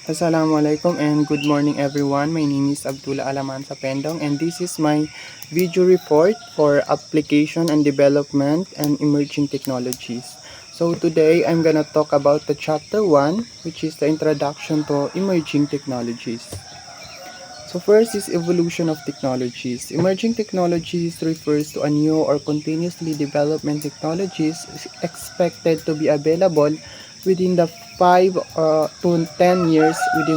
Assalamualaikum and good morning everyone. My name is Abdullah Alaman Sapendong and this is my video report for application and development and emerging technologies. So today I'm gonna talk about the chapter 1, which is the introduction to emerging technologies. So first is evolution of technologies. Emerging technologies refers to a new or continuously development technologies expected to be available within the 5 to 10 years with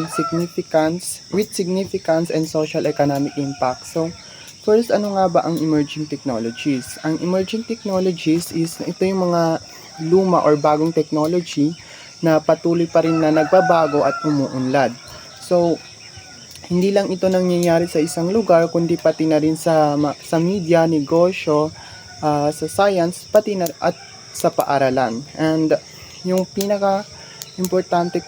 significance and social economic impact. So first, ano nga ba ang emerging technologies? Ang emerging technologies is ito yung mga luma or bagong technology na patuloy pa rin na nagbabago at umuunlad. So hindi lang ito nangyayari sa isang lugar kundi pati na rin sa media, negosyo, sa science, pati na at sa paaralan. And yung pinaka importanteng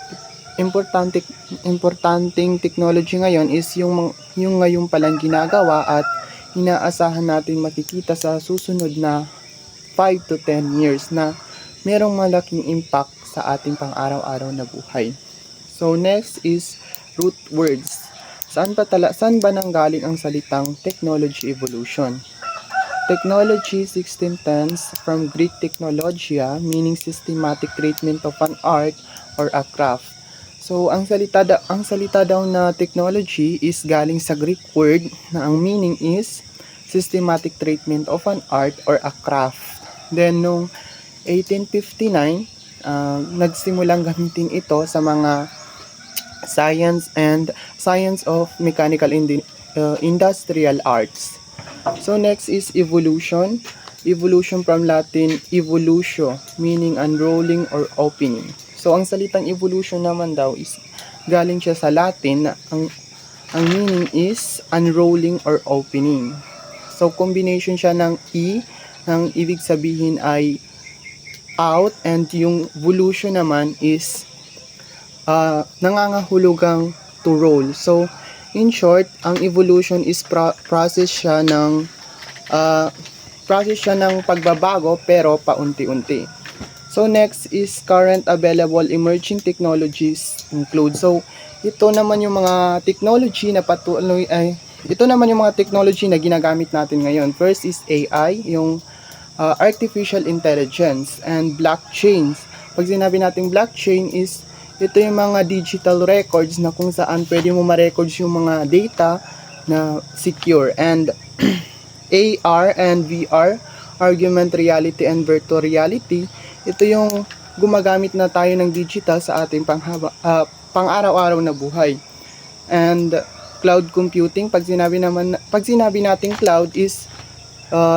technology ngayon is yung ngayon palang ginagawa at inaasahan natin makikita sa susunod na 5 to 10 years na merong malaking impact sa ating pang-araw-araw na buhay. So next is root words. Saan ba nanggaling ang salitang technology evolution? Technology 1610s from Greek technologia, meaning systematic treatment of an art or a craft. So ang salita daw na technology is galing sa Greek word na ang meaning is systematic treatment of an art or a craft. Then noong 1859, nagsimulang gamitin ito sa mga science of mechanical industrial arts. So next is evolution. Evolution from Latin evolutio, meaning unrolling or opening. So ang salitang evolution naman daw is galing siya sa Latin na ang meaning is unrolling or opening. So combination siya ng ang ibig sabihin ay out, and yung volution naman is nangangahulugang to roll. So in short, ang evolution is process siya ng pagbabago pero paunti-unti. So next is current available emerging technologies include. So ito naman yung mga technology na ginagamit natin ngayon. First is AI, yung artificial intelligence, and blockchains. Pag sinabi natin blockchain is ito yung mga digital records na kung saan pwede mo ma-records yung mga data na secure. And AR and VR, augmented reality and virtual reality, ito yung gumagamit na tayo ng digital sa ating pang-araw-araw na buhay. And cloud computing, pag sinabi nating cloud is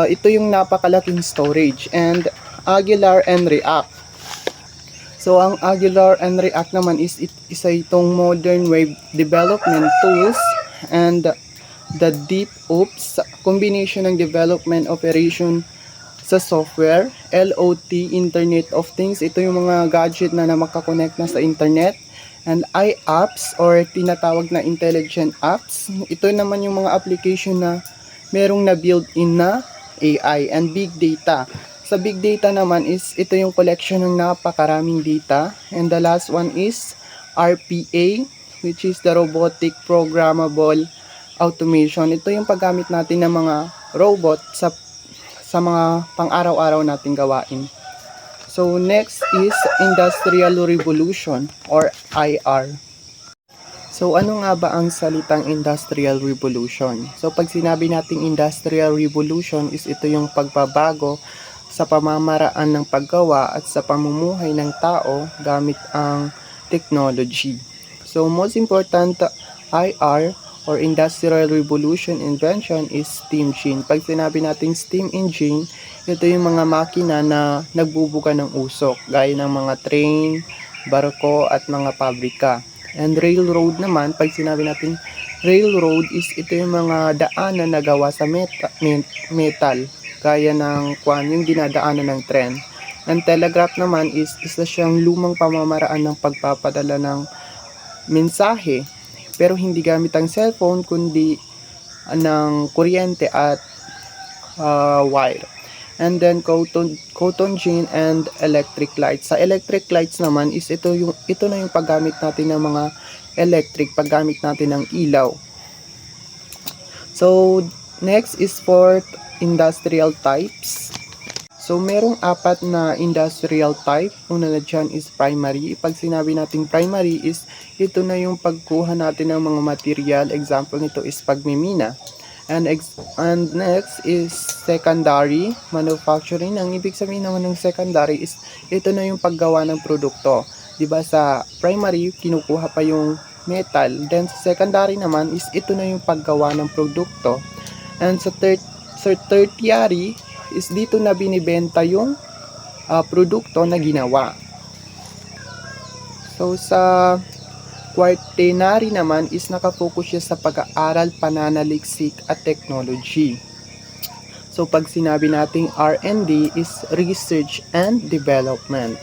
ito yung napakalaking storage. And Angular and React. So ang Angular and React naman is isa itong modern web development tools, and the DevOps, combination ng development operation sa software, LOT, Internet of Things, ito yung mga gadget na makakonect na sa internet, and iApps or tinatawag na intelligent apps, ito naman yung mga application na merong na built-in na AI. And big data. Sa big data naman is ito yung collection ng napakaraming data. And the last one is RPA, which is the robotic programmable automation. Ito yung paggamit natin ng mga robot sa mga pang-araw-araw nating gawain. So next is Industrial Revolution or IR. So ano nga ba ang salitang Industrial Revolution? So pag sinabi nating Industrial Revolution is ito yung pagbabago sa pamamaraan ng paggawa at sa pamumuhay ng tao gamit ang technology. So most important IR or Industrial Revolution invention is steam engine. Pag sinabi nating steam engine, ito yung mga makina na nagbubuga ng usok, gaya ng mga train, barko at mga pabrika. And railroad naman, pag sinabi natin railroad is ito yung mga daanan na gawa sa metal, gaya ng yung dinadaanan ng tren. And telegraph naman is isa siyang lumang pamamaraan ng pagpapadala ng mensahe, pero hindi gamit ang cellphone kundi ng kuryente at wire. and then cotton gin and electric lights. Sa electric lights naman is ito na yung paggamit natin ng mga paggamit natin ng ilaw. So next is for industrial types. So, merong 4 na industrial type. Una na dyan is primary. Pag sinabi nating primary is, ito na yung pagkuha natin ng mga material. Example nito is pagmimina. And next is secondary manufacturing. Ang ibig sabihin naman ng secondary is, ito na yung paggawa ng produkto. Diba sa primary, kinukuha pa yung metal. Then sa secondary naman is, ito na yung paggawa ng produkto. And sa tertiary, is dito na binibenta yung produkto na ginawa. So sa quaternary naman is nakafocus siya sa pag-aaral, pananaliksik at technology. So pag sinabi nating R&D is research and development.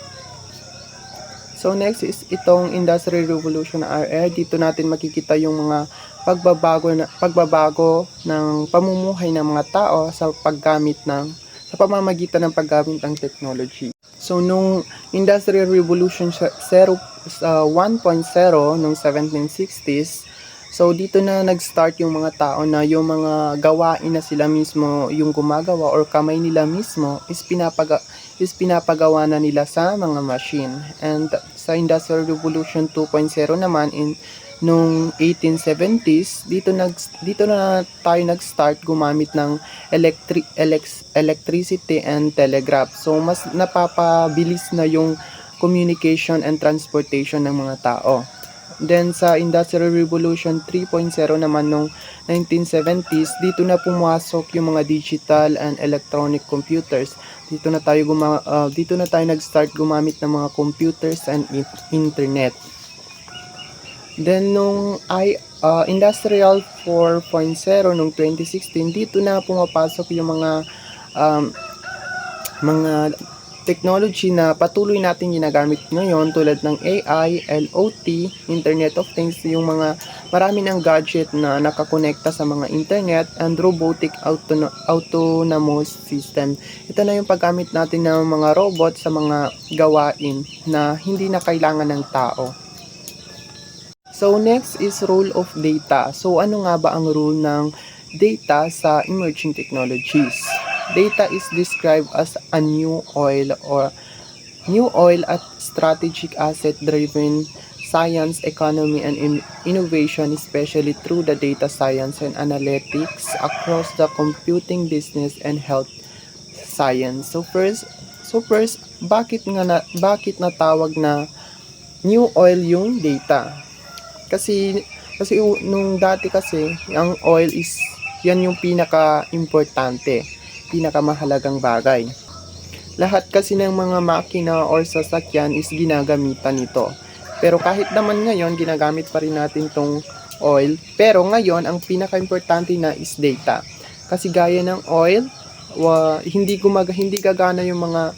So next is itong Industrial Revolution RR. Dito natin makikita yung mga pagbabago ng pamumuhay ng mga tao sa pamamagitan ng paggamit ng technology. So nung Industrial Revolution 1.0 nung 1760s, so dito na nag-start yung mga tao na yung mga gawain na sila mismo yung gumagawa or kamay nila mismo is pinapagawa na nila sa mga machine. And sa Industrial Revolution 2.0 naman nung 1870s, dito na tayo nag-start gumamit ng electricity and telegraph. So mas napapabilis na yung communication and transportation ng mga tao. Then sa Industrial Revolution 3.0 naman nung 1970s, dito na pumasok yung mga digital and electronic computers. Dito na tayo nag-start gumamit ng mga computers and internet. Then nung Industrial 4.0 nung 2016, dito na pumapasok yung mga technology na patuloy natin ginagamit ngayon tulad ng AI, LOT, Internet of Things, yung marami ng gadget na nakakonekta sa mga internet and robotic autonomous system. Ito na yung paggamit natin ng mga robot sa mga gawain na hindi na kailangan ng tao. So next is role of data. So ano nga ba ang role ng data sa emerging technologies? Data is described as a new oil at strategic asset driven science, economy, and innovation, especially through the data science and analytics across the computing, business, and health science. So first, bakit natawag na new oil yung data? Kasi nung dati kasi, ang oil is yan yung pinaka-importante, pinakamahalagang bagay. Lahat kasi ng mga makina or sasakyan is ginagamitan nito. Pero kahit naman ngayon, ginagamit pa rin natin tong oil. Pero ngayon, ang pinaka-importante na is data. Kasi gaya ng oil, hindi gagana yung mga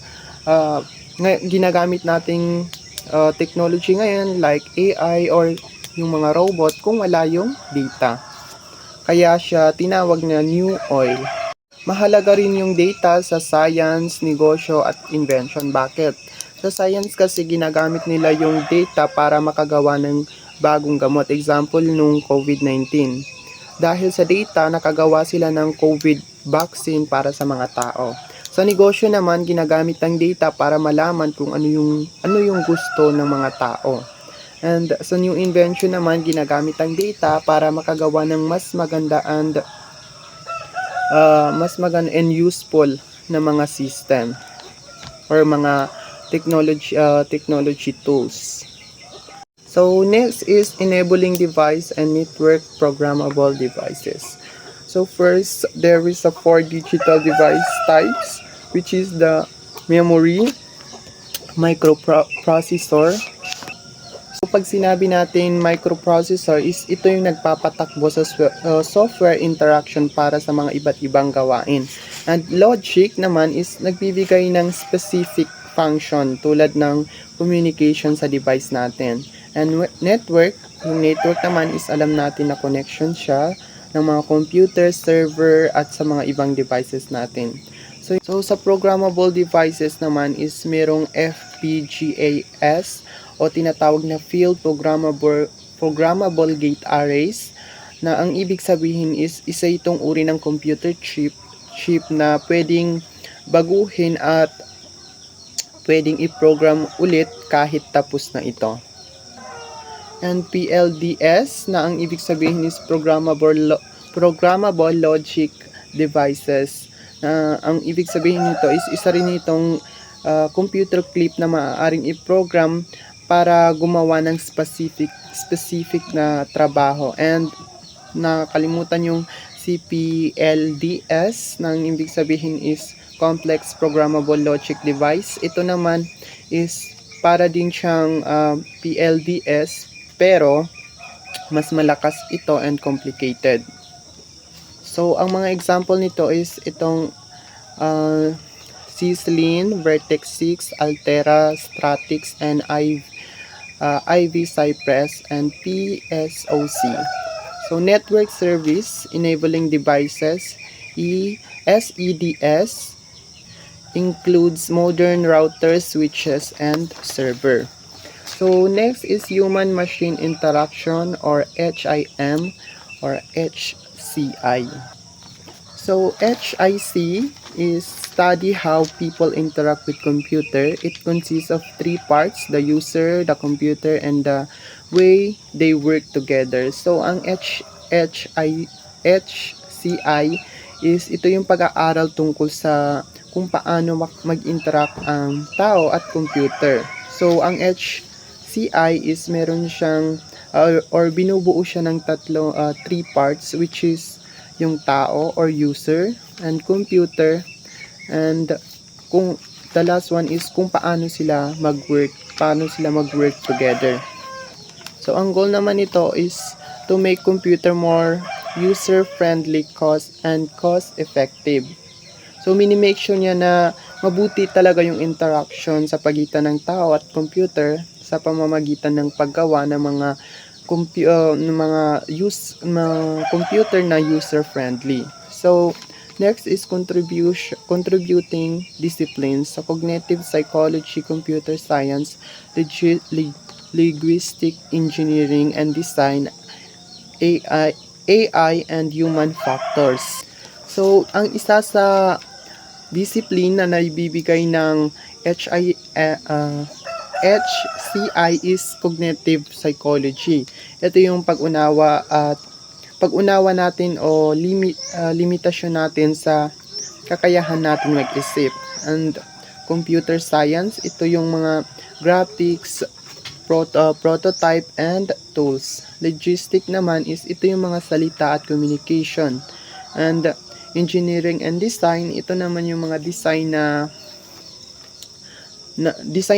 ginagamit nating technology ngayon like AI or yung mga robot kung wala yung data. Kaya siya tinawag na new oil. Mahalaga rin yung data sa science, negosyo at invention. Bakit? Sa science kasi ginagamit nila yung data para makagawa ng bagong gamot. Example nung COVID-19. Dahil sa data, nakagawa sila ng COVID vaccine para sa mga tao. Sa negosyo naman, ginagamit ang data para malaman kung ano yung gusto ng mga tao. And sa new invention naman, ginagamit ang data para makagawa ng mas maganda and useful na mga system or mga technology tools. So next is enabling device and network programmable devices. So first, there is a 4 digital device types, which is the memory, microprocessor. So pag sinabi natin microprocessor is ito yung nagpapatakbo sa software interaction para sa mga iba't ibang gawain. And logic naman is nagbibigay ng specific function tulad ng communication sa device natin. And network, yung network naman is alam natin na connection siya ng mga computer, server at sa mga ibang devices natin. So sa programmable devices naman is merong FPGAs o tinatawag na Field Programmable Gate Arrays, na ang ibig sabihin is isa itong uri ng computer chip na pwedeng baguhin at pwedeng i-program ulit kahit tapos na ito. And PLDS, na ang ibig sabihin is Programmable Logic Devices, na ang ibig sabihin nito is isa rin itong computer clip na maaaring i-program para gumawa ng specific na trabaho. And nakalimutan yung CPLDS, na ang ibig sabihin is Complex Programmable Logic Device. Ito naman is para din siyang PLDS pero mas malakas ito and complicated. So, ang mga example nito is itong Syslin, Vertex 6, Altera, Stratix, and Ivy Cypress, and PSOC. So, Network Service Enabling Devices, SEDS, includes modern routers, switches, and server. So, next is Human-Machine Interaction or HIM or HCI. So, HIC is study how people interact with computer. It consists of three parts: the user, the computer, and the way they work together. So, ang HCI is ito yung pag-aaral tungkol sa kung paano mag-interact ang tao at computer. So, ang HCI is meron siyang or binubuo siya ng three parts, which is yung tao or user and computer, and kung the last one is kung paano sila mag-work together. So, ang goal naman nito is to make computer more user-friendly, cost-effective. So, minimake sure niya na mabuti talaga yung interaction sa pagitan ng tao at computer sa pamamagitan ng paggawa ng mga computer na user-friendly. So, next is contributing disciplines sa cognitive psychology, computer science, linguistic engineering and design, AI and human factors. So, ang isa sa discipline na naibibigay ng HCI is cognitive psychology. Ito yung pag-unawa natin o limitasyon natin sa kakayahan natin mag-isip. And computer science, ito yung mga graphics, prototype, and tools. Logistic naman is ito yung mga salita at communication. And engineering and design, ito naman yung mga design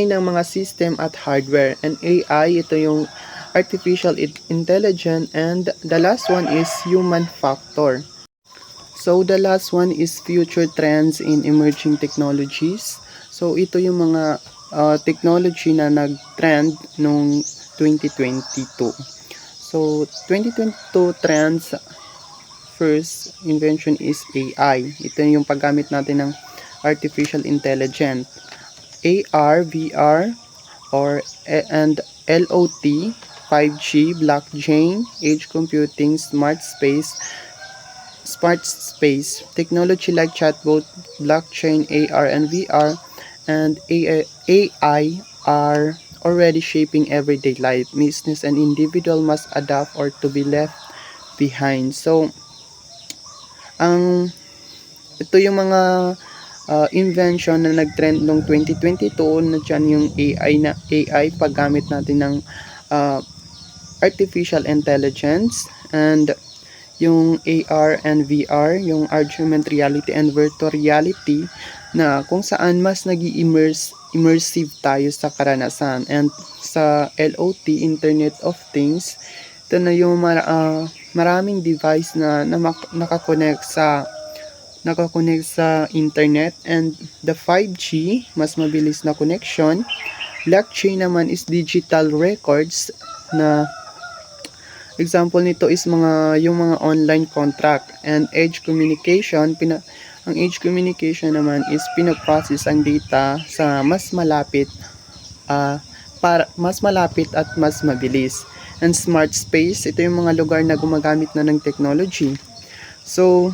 ng mga system at hardware. And AI, ito yung artificial intelligence, and the last one is human factor. So the last one is future trends in emerging technologies. So ito yung mga technology na nag-trend noong 2022. So 2022 trends, first invention is AI. Ito yung paggamit natin ng artificial intelligence. AR, VR, and LOT, 5G, blockchain, edge computing, smart space, technology like chatbot, blockchain, AR and VR, and AI are already shaping everyday life. Business and individual must adapt or to be left behind. So, ito yung mga invention na nag-trend noong 2022, na dyan yung AI paggamit natin ng artificial intelligence, and yung AR and VR, yung augmented reality and virtual reality, na kung saan mas immersive tayo sa karanasan. And sa LOT, Internet of Things, ito na yung maraming device na nakakonect sa internet. And the 5G, mas mabilis na connection. Blockchain naman is digital records, na example nito is yung mga online contract. And edge communication, Ang edge communication naman is pinoprocess ang data sa mas malapit para mas malapit at mas mabilis. And smart space, ito yung mga lugar na gumagamit na ng technology. So,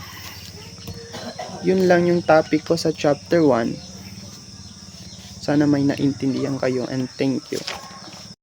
yun lang yung topic ko sa chapter 1. Sana may naintindihan kayo and thank you.